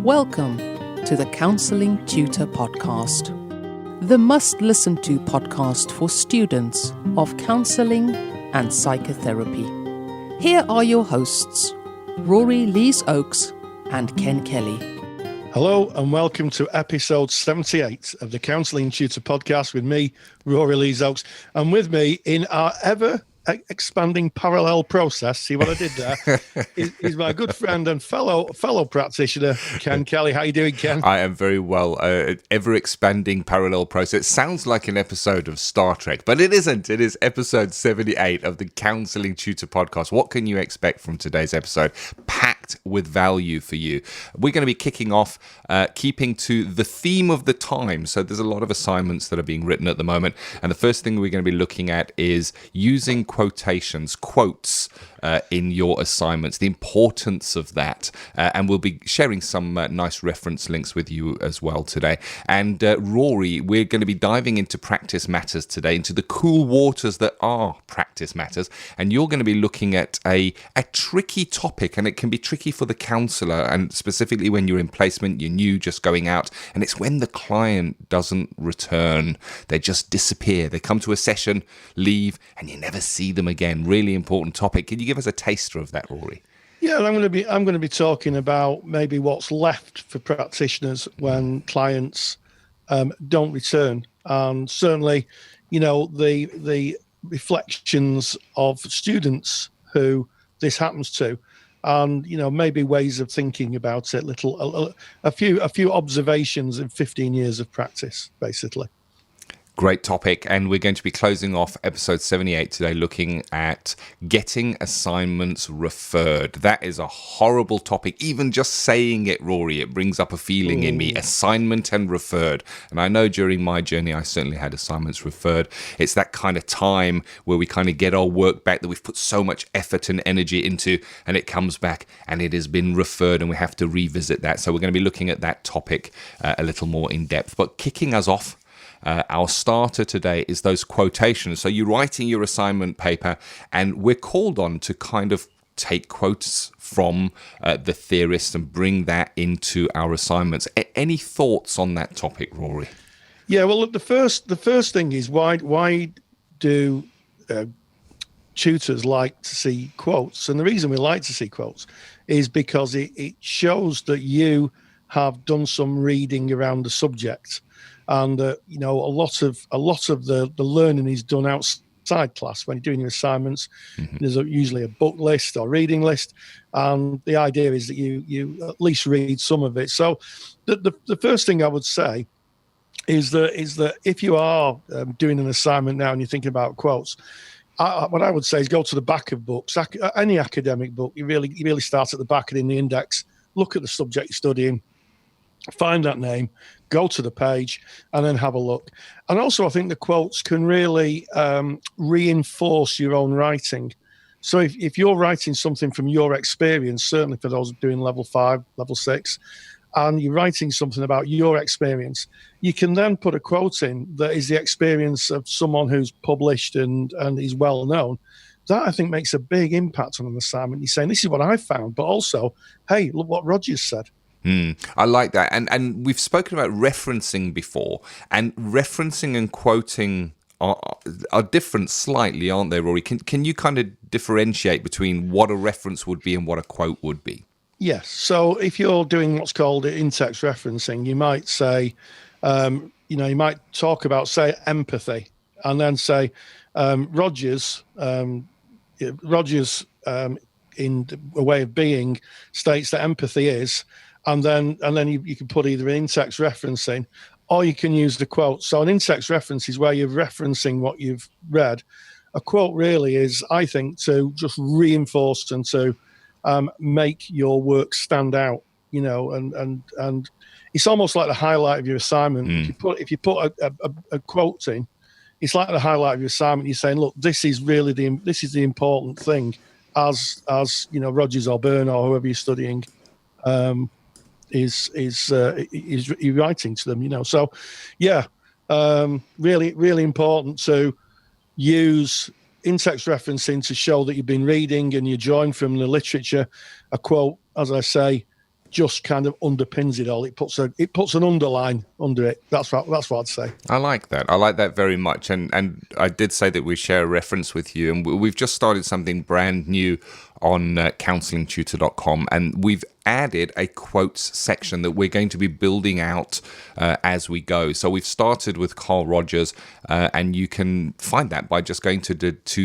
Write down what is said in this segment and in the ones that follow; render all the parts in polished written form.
Welcome to the Counselling Tutor Podcast, the must-listen-to podcast for students of counselling and psychotherapy. Here are your hosts, Rory Lees-Oakes and Ken Kelly. Hello and welcome to episode 78 of the Counselling Tutor Podcast with me, Rory Lees-Oakes, and with me in our ever-expanding parallel process, see what I did there, is my good friend and fellow practitioner, Ken Kelly. How you doing, Ken? I am very well. Ever-expanding parallel process. Sounds like an episode of Star Trek, but it isn't. It is episode 78 of the Counselling Tutor Podcast. What can you expect from today's episode? Packed with value for you. We're going to be kicking off, keeping to the theme of the time. So there's a lot of assignments that are being written at the moment. And the first thing we're going to be looking at is using quotations, quotes in your assignments, the importance of that. And we'll be sharing some nice reference links with you as well today. And Rory, we're going to be diving into practice matters today, into the cool waters that are practice matters. And you're going to be looking at a tricky topic, and it can be tricky for the counsellor, and specifically when you're in placement, you're new, just going out, and it's when the client doesn't return. They just disappear. They come to a session, leave, and you never see them again. Really important topic. Can you give us a taster of that, Rory? Yeah, I'm going to be talking about maybe what's left for practitioners when clients don't return, and certainly, you know, the reflections of students who this happens to, and you know, maybe ways of thinking about it. A few observations in 15 years of practice, basically. Great topic, and we're going to be closing off episode 78 today looking at getting assignments referred. That is a horrible topic. Even just saying it, Rory, it brings up a feeling in me. Assignment and referred. And I know during my journey, I certainly had assignments referred. It's that kind of time where we kind of get our work back that we've put so much effort and energy into, and it comes back and it has been referred, and we have to revisit that. So we're going to be looking at that topic a little more in depth. But kicking us off, our starter today is those quotations. So you're writing your assignment paper, and we're called on to kind of take quotes from the theorist and bring that into our assignments. Any thoughts on that topic, Rory? Yeah, well, look, the first thing is why do tutors like to see quotes? And the reason we like to see quotes is because it shows that you have done some reading around the subject. And you know, a lot of the learning is done outside class when you're doing your assignments. Mm-hmm. There's usually a book list or reading list, and the idea is that you at least read some of it. So the first thing I would say is that if you are doing an assignment now and you're thinking about quotes, what I would say is go to the back of books. Any academic book, you really start at the back and in the index. Look at the subject you're studying. Find that name, go to the page, and then have a look. And also, I think the quotes can really reinforce your own writing. So if you're writing something from your experience, certainly for those doing level 5, level 6, and you're writing something about your experience, you can then put a quote in that is the experience of someone who's published and is well known. That, I think, makes a big impact on an assignment. You're saying, this is what I found, but also, hey, look what Rogers said. I like that. And we've spoken about referencing before, and referencing and quoting are different slightly, aren't they, Rory? Can you kind of differentiate between what a reference would be and what a quote would be? Yes. So if you're doing what's called in-text referencing, you might say, you might talk about, say, empathy, and then say, Rogers in a way of being states that empathy is. And then you can put either an in-text referencing, or you can use the quote. So an in-text reference is where you're referencing what you've read. A quote really is, I think, to just reinforce and to make your work stand out. You know, and it's almost like the highlight of your assignment. If you put a quote in, it's like the highlight of your assignment. You're saying, look, this is the important thing, as you know, Rogers or Byrne or whoever you're studying. Is writing to them, you know. So, yeah, really important to use in-text referencing to show that you've been reading and you're drawing from the literature. A quote, as I say, just kind of underpins it all. It puts an underline under it. That's what I'd say. I like that. I like that very much. And I did say that we share a reference with you, and we've just started something brand new on counsellingtutor.com, and we've added a quotes section that we're going to be building out as we go. So we've started with Carl Rogers, and you can find that by just going to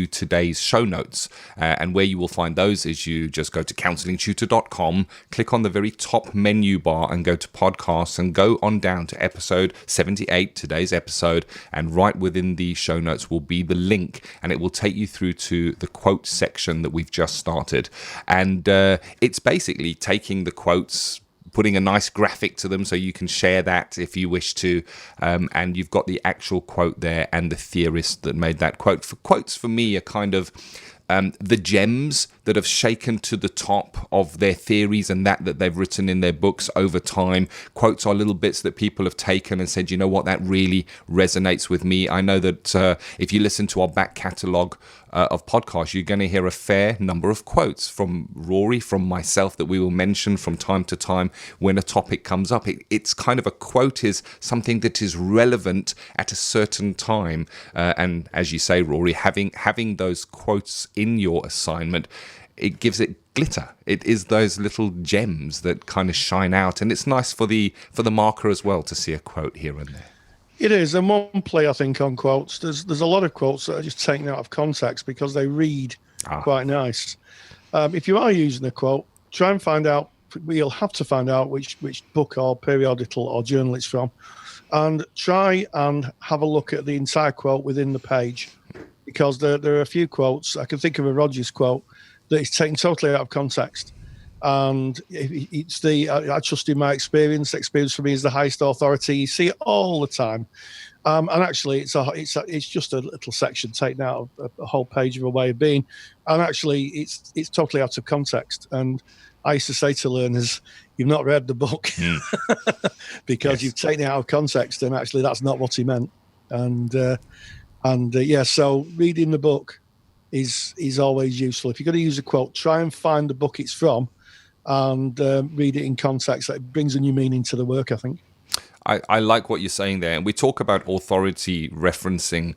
today's show notes. And where you will find those is you just go to counsellingtutor.com, click on the very top menu bar and go to podcasts, and go on down to episode 78, today's episode, and right within the show notes will be the link, and it will take you through to the quotes section that we've just started. And it's basically taking the quotes, putting a nice graphic to them so you can share that if you wish to, and you've got the actual quote there and the theorist that made that quote. Quotes for me are kind of the gems that have shaken to the top of their theories and that they've written in their books over time. Quotes are little bits that people have taken and said, you know what, that really resonates with me. I know that if you listen to our back catalogue of podcasts, you're going to hear a fair number of quotes from Rory, from myself, that we will mention from time to time when a topic comes up. It's kind of a quote is something that is relevant at a certain time. And as you say, Rory, having those quotes in your assignment, it gives it glitter. It is those little gems that kind of shine out, and it's nice for the marker as well to see a quote here and there. It is, and one play I think on quotes. There's a lot of quotes that are just taken out of context because they read quite nice. If you are using a quote, try and find out. You'll have to find out which book or periodical or journal it's from, and try and have a look at the entire quote within the page, because there are a few quotes. I can think of a Rogers quote that is taken totally out of context. And it's I trust in my experience for me is the highest authority. You see it all the time. And actually it's just a little section taken out of a whole page of a way of being. And actually it's totally out of context. And I used to say to learners, you've not read the book because you've taken it out of context, and actually that's not what he meant. So reading the book is always useful. If you're going to use a quote, try and find the book it's from and read it in context. It brings a new meaning to the work, I think. I like what you're saying there. And we talk about authority referencing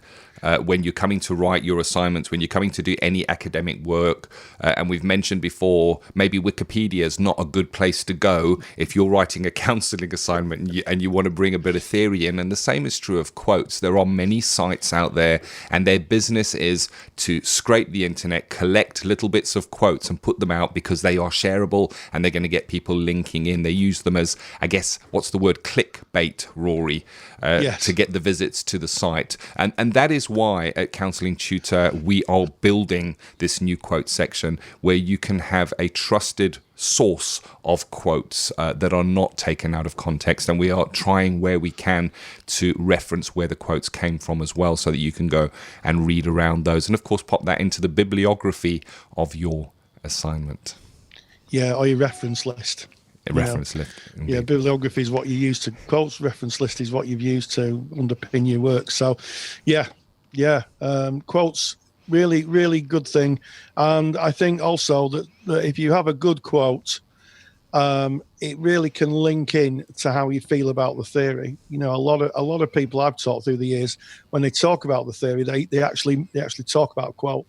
when you're coming to write your assignments, when you're coming to do any academic work. And we've mentioned before, maybe Wikipedia is not a good place to go if you're writing a counselling assignment and you want to bring a bit of theory in. And the same is true of quotes. There are many sites out there, and their business is to scrape the internet, collect little bits of quotes and put them out because they are shareable and they're going to get people linking in. They use them as, I guess, what's the word? Clickbait, Rory, yes, to get the visits to the site. And that is why at Counselling Tutor we are building this new quote section where you can have a trusted source of quotes that are not taken out of context, and we are trying where we can to reference where the quotes came from as well, so that you can go and read around those and of course pop that into the bibliography of your assignment. Yeah, or your reference list. Reference list. Indeed. Yeah, bibliography is what you use to quotes. Reference list is what you've used to underpin your work. So, quotes, really, really good thing. And I think also that if you have a good quote, it really can link in to how you feel about the theory. You know, a lot of people I've taught through the years, when they talk about the theory, they actually talk about a quote.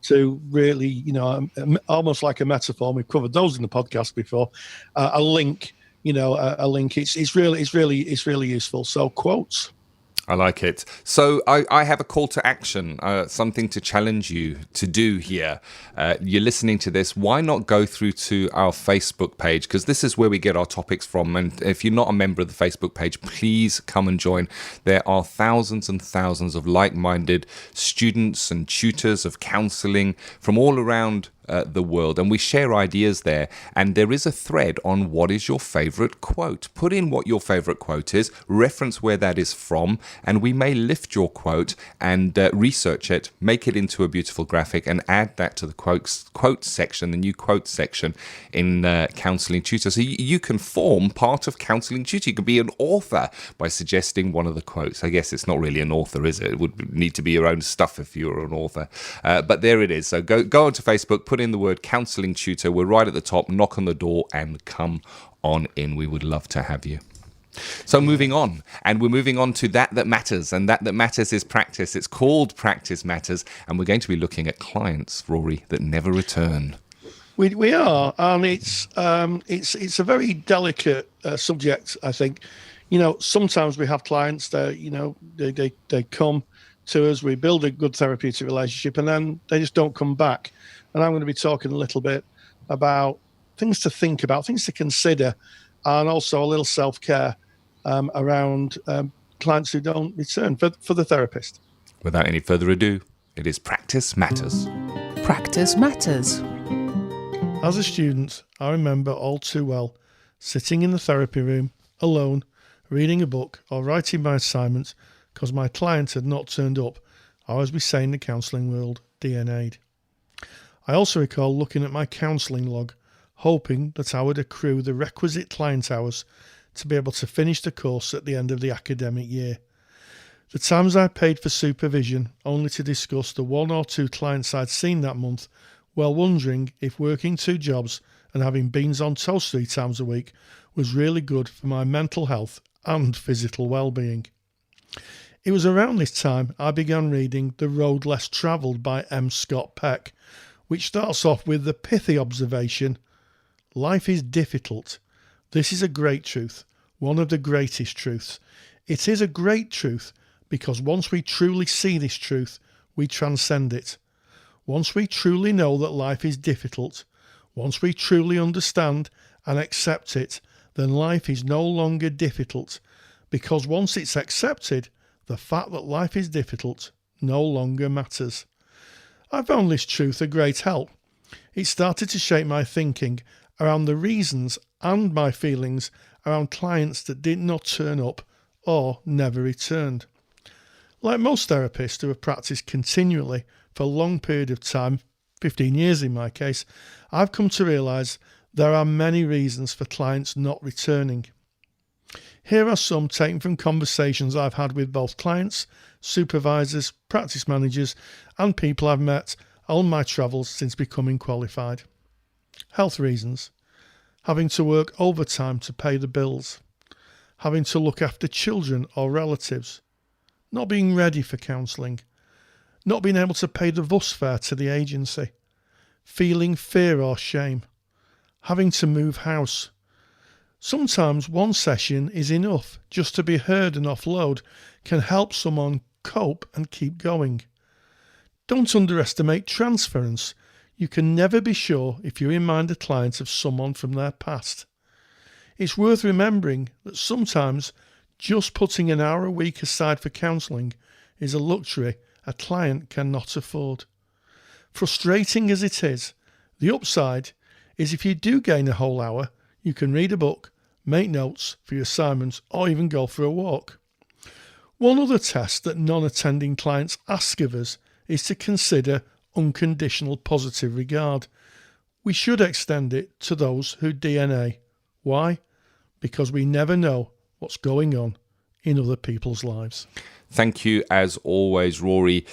To really, you know, almost like a metaphor. We've covered those in the podcast before. A link, a link. It's really useful. So quotes. I like it. So I have a call to action, something to challenge you to do here. You're listening to this. Why not go through to our Facebook page? Because this is where we get our topics from. And if you're not a member of the Facebook page, please come and join. There are thousands and thousands of like-minded students and tutors of counselling from all around the world, and we share ideas there. And there is a thread on what is your favorite quote. Put in what your favorite quote is, reference where that is from, and we may lift your quote and research it, make it into a beautiful graphic, and add that to the quotes section, the new quotes section in Counselling Tutor. So you can form part of Counselling Tutor. You can be an author by suggesting one of the quotes. I guess it's not really an author, is it? It would need to be your own stuff if you were an author. But there it is. So go onto Facebook, put in the word Counselling Tutor. We're right at the top. Knock on the door and come on in. We would love to have you. So moving on, and we're moving on to that matters, and that matters is practice. It's called Practice Matters, and we're going to be looking at clients, Rory, that never return. We are, and it's a very delicate subject, I think. Sometimes we have clients that, they come to us, we build a good therapeutic relationship, and then they just don't come back. And I'm going to be talking a little bit about things to think about, things to consider, and also a little self-care around clients who don't return for the therapist. Without any further ado, it is Practice Matters. Practice Matters. As a student, I remember all too well sitting in the therapy room, alone, reading a book or writing my assignments because my client had not turned up, or as we say in the counselling world, DNA'd. I also recall looking at my counselling log, hoping that I would accrue the requisite client hours to be able to finish the course at the end of the academic year. The times I paid for supervision only to discuss the one or two clients I'd seen that month, while wondering if working 2 jobs and having beans on toast 3 times a week was really good for my mental health and physical well-being. It was around this time I began reading The Road Less Travelled by M. Scott Peck, which starts off with the pithy observation, "Life is difficult. This is a great truth, one of the greatest truths. It is a great truth because once we truly see this truth, we transcend it. Once we truly know that life is difficult, once we truly understand and accept it, then life is no longer difficult, because once it's accepted, the fact that life is difficult no longer matters." I found this truth a great help. It started to shape my thinking around the reasons and my feelings around clients that did not turn up or never returned. Like most therapists who have practiced continually for a long period of time, 15 years in my case, I've come to realise there are many reasons for clients not returning. Here are some taken from conversations I've had with both clients, supervisors, practice managers, and people I've met on my travels since becoming qualified. Health reasons: having to work overtime to pay the bills, having to look after children or relatives, not being ready for counselling, not being able to pay the bus fare to the agency, feeling fear or shame, having to move house. Sometimes one session is enough. Just to be heard and offload can help someone cope and keep going. Don't underestimate transference. You can never be sure if you remind a client of someone from their past. It's worth remembering that sometimes just putting an hour a week aside for counselling is a luxury a client cannot afford. Frustrating as it is, the upside is if you do gain a whole hour, you can read a book, make notes for your assignments, or even go for a walk. One other test that non-attending clients ask of us is to consider unconditional positive regard. We should extend it to those who DNA. Why? Because we never know what's going on in other people's lives. Thank you, as always, Rory.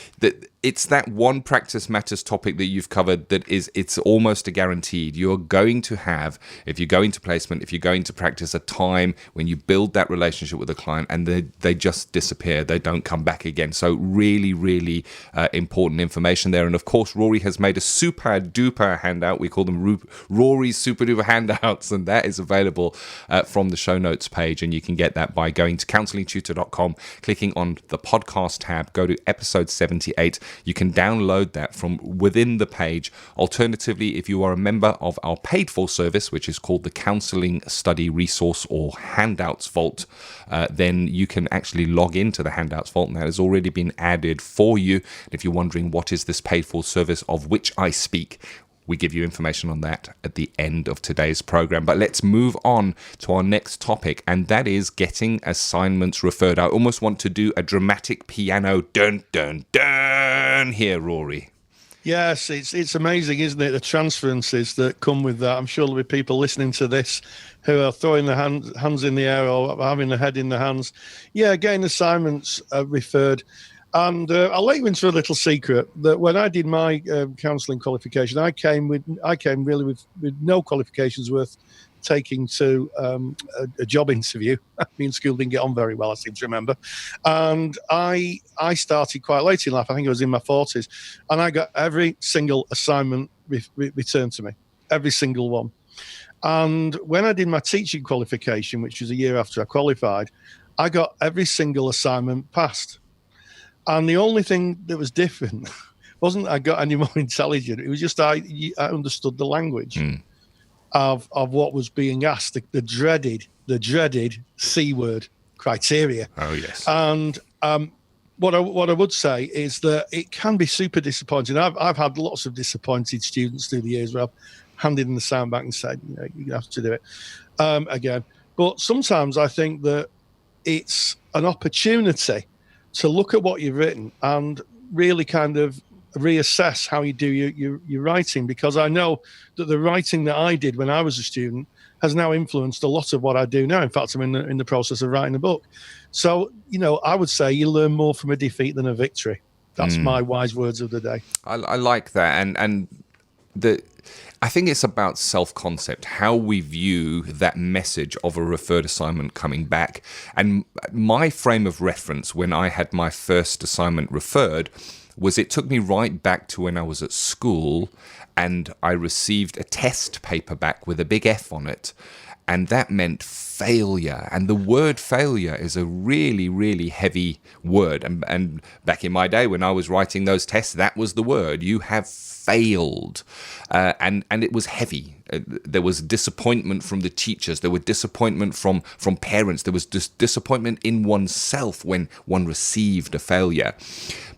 It's that one Practice Matters topic that you've covered that it's almost a guaranteed. You're going to have, if you go into placement, if you go into practice, a time when you build that relationship with a client and they just disappear. They don't come back again. So really, really important information there. And of course, Rory has made a super duper handout. We call them Rory's super duper handouts, and that is available from the show notes page. And you can get that by going to counsellingtutor.com, clicking on the podcast tab, go to episode 78. You can download that from within the page. Alternatively, if you are a member of our paid for service, which is called the Counselling Study Resource or Handouts Vault, then you can actually log into the Handouts Vault, and that has already been added for you. And if you're wondering what is this paid for service of which I speak, we give you information on that at the end of today's program. But let's move on to our next topic, and that is getting assignments referred. I almost want to do a dramatic piano dun dun dun here, Rory. Yes, it's amazing, isn't it? The transferences that come with that. I'm sure there'll be people listening to this who are throwing their hands in the air or having their head in their hands. Yeah, getting assignments referred. And I'll let you into a little secret that when I did my counselling qualification, I came really with no qualifications worth taking to a job interview. Me and school didn't get on very well, I seem to remember. And I started quite late in life. I think I was in my 40s. And I got every single assignment returned to me, every single one. And when I did my teaching qualification, which was a year after I qualified, I got every single assignment passed. And the only thing that was different wasn't I got any more intelligent. It was just I understood the language of what was being asked, the dreaded C word criteria. Oh, yes. And what I would say is that it can be super disappointing. I've had lots of disappointed students through the years where I've handed in the sound back and said, you have to do it again. But sometimes I think that it's an opportunity to look at what you've written and really kind of reassess how you do your writing, because I know that the writing that I did when I was a student has now influenced a lot of what I do now. In fact, I'm in the process of writing a book. So, I would say you learn more from a defeat than a victory. That's my wise words of the day. I like that. And I think it's about self-concept, how we view that message of a referred assignment coming back. And my frame of reference when I had my first assignment referred was it took me right back to when I was at school and I received a test paper back with a big F on it. And that meant failure. And the word failure is a really, really heavy word. And back in my day when I was writing those tests, that was the word. You have failed. And it was heavy. There was disappointment from the teachers. There was disappointment from parents. There was disappointment in oneself when one received a failure.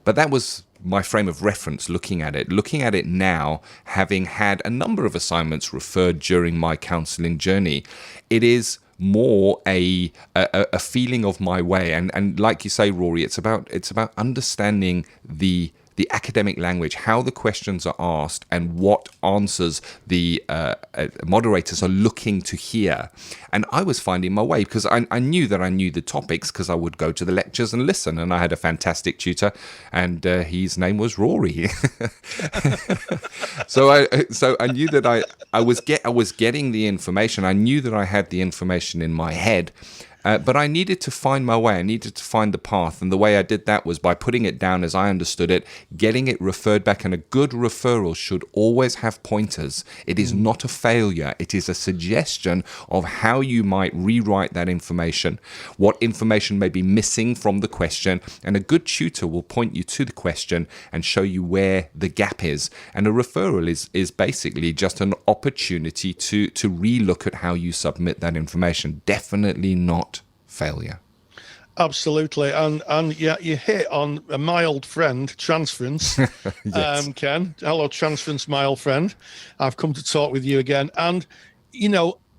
But that was my frame of reference looking at it now, having had a number of assignments referred during my counselling journey. It is more a feeling of my way, and like you say, Rory, it's about understanding the academic language, how the questions are asked, and what answers the moderators are looking to hear. And I was finding my way because I knew that I knew the topics because I would go to the lectures and listen. And I had a fantastic tutor, and his name was Rory. So I knew that I was getting the information. I knew that I had the information in my head. But I needed to find my way. I needed to find the path. And the way I did that was by putting it down as I understood it, getting it referred back. And a good referral should always have pointers. It is not a failure. It is a suggestion of how you might rewrite that information, what information may be missing from the question. And a good tutor will point you to the question and show you where the gap is. And a referral is basically just an opportunity to relook at how you submit that information. Definitely not failure. Absolutely. And yeah, you hit on my old friend, transference. Yes. Ken. Hello, transference, my old friend. I've come to talk with you again. And,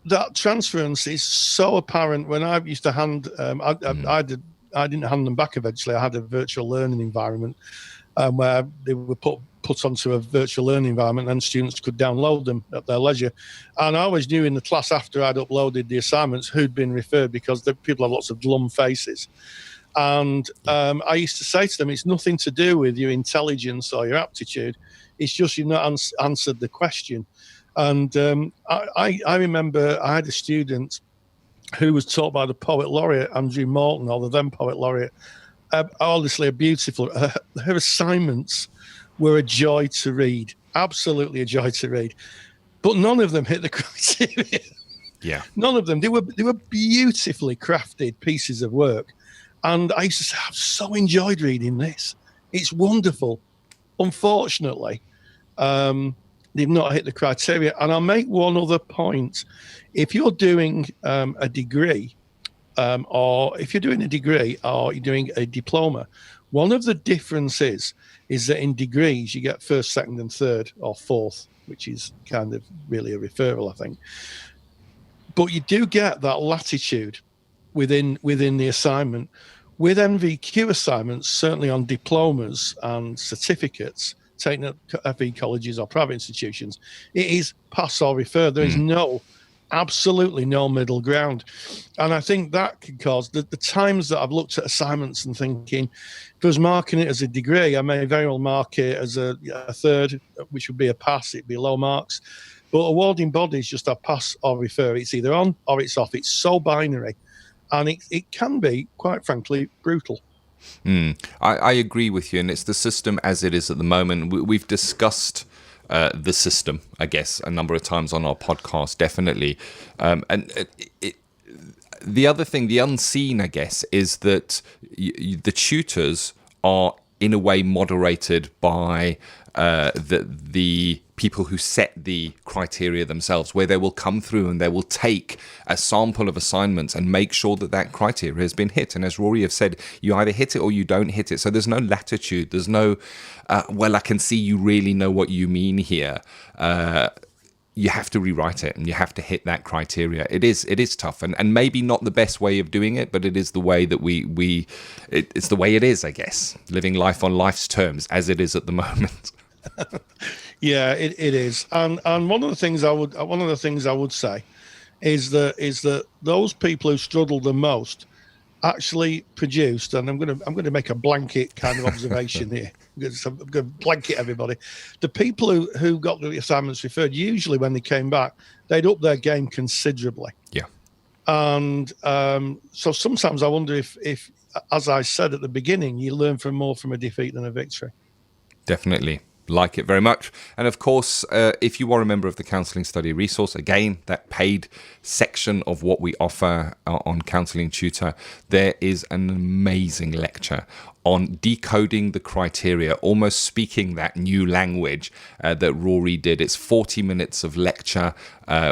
that transference is so apparent when I used to hand, I didn't hand them back eventually. I had a virtual learning environment where they were put onto a virtual learning environment and students could download them at their leisure. And I always knew in the class after I'd uploaded the assignments who'd been referred, because the people have lots of glum faces. And I used to say to them, it's nothing to do with your intelligence or your aptitude. It's just you've not answered the question. And I remember I had a student who was taught by the poet laureate, Andrew Morton, or the then poet laureate. Honestly, beautiful. Her assignments were a joy to read, absolutely a joy to read, but none of them hit the criteria. Yeah, none of them. They were beautifully crafted pieces of work, and I used to say, I've so enjoyed reading this. It's wonderful. Unfortunately, they've not hit the criteria. And I'll make one other point: if you're doing a degree, or if you're doing a degree or you're doing a diploma, one of the differences is that in degrees you get first, second, and third, or fourth, which is kind of really a referral, I think. But you do get that latitude within the assignment. With NVQ assignments, certainly on diplomas and certificates taken at FE colleges or private institutions, it is pass or refer. There is absolutely no middle ground. And I think that can cause the times that I've looked at assignments and thinking, if I was marking it as a degree, I may very well mark it as a third, which would be a pass, it'd be low marks. But awarding bodies just a pass or refer. It's either on or it's off. It's so binary, and it can be, quite frankly, brutal. I agree with you, and it's the system as it is at the moment. We've discussed the system, I guess, a number of times on our podcast, definitely. The other thing, the unseen, I guess, is that the tutors are in a way moderated by the people who set the criteria themselves, where they will come through and they will take a sample of assignments and make sure that that criteria has been hit. And as Rory have said, you either hit it or you don't hit it. So there's no latitude. There's no, well, I can see you really know what you mean here. You have to rewrite it and you have to hit that criteria. It is tough and maybe not the best way of doing it, but it is the way that it's the way it is, I guess. Living life on life's terms as it is at the moment. Yeah, it is. And one of the things I would say is that those people who struggle the most actually produced, and I'm going to make a blanket kind of observation here. I'm going to blanket everybody. The people who got the assignments referred, usually when they came back, they'd up their game considerably. Yeah. And so sometimes I wonder if, as I said at the beginning, you learn more from a defeat than a victory. Definitely. Like it very much. And of course, if you are a member of the Counselling Study Resource, again, that paid section of what we offer on Counselling Tutor, there is an amazing lecture on decoding the criteria, almost speaking that new language that Rory did. It's 40 minutes of lecture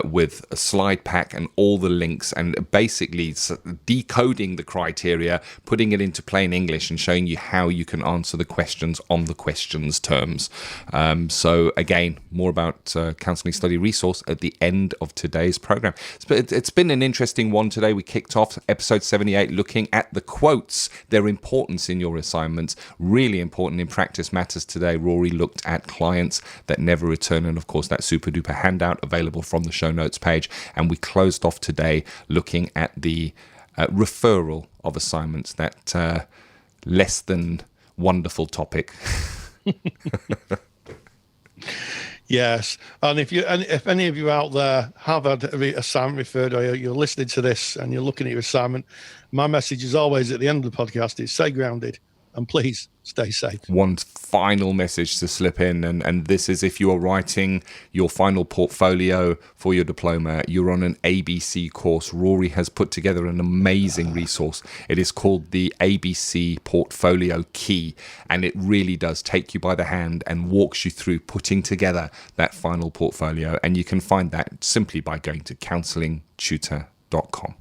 with a slide pack and all the links, and basically decoding the criteria, putting it into plain English and showing you how you can answer the questions on the questions terms. So again, more about Counselling Study Resource at the end of today's program. It's been an interesting one today. We kicked off episode 78 looking at the quotes, their importance in your assignments, really important in practice matters today. Rory looked at clients that never return, and of course that super duper handout available from the show notes page. And we closed off today looking at the referral of assignments, that less than wonderful topic. Yes, and if any of you out there have had a assignment referred, or you're listening to this and you're looking at your assignment, my message is always at the end of the podcast is stay grounded and please stay safe. One final message to slip in, and this is if you are writing your final portfolio for your diploma, you're on an ABC course. Rory has put together an amazing resource. It is called the ABC Portfolio Key, and it really does take you by the hand and walks you through putting together that final portfolio. And you can find that simply by going to counsellingtutor.com.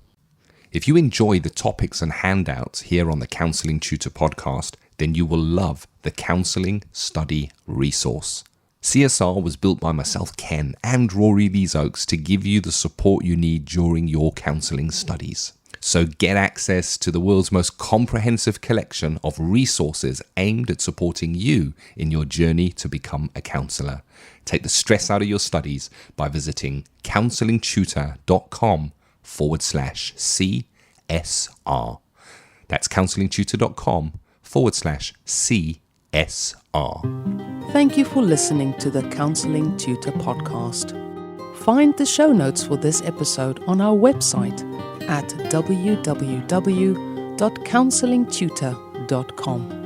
If you enjoy the topics and handouts here on the Counselling Tutor Podcast, then you will love the Counselling Study Resource. CSR was built by myself, Ken, and Rory Lees-Oakes to give you the support you need during your counselling studies. So get access to the world's most comprehensive collection of resources aimed at supporting you in your journey to become a counsellor. Take the stress out of your studies by visiting counsellingtutor.com/CSR. That's counsellingtutor.com/CSR. Thank you for listening to the Counselling Tutor Podcast. Find the show notes for this episode on our website at www.counsellingtutor.com.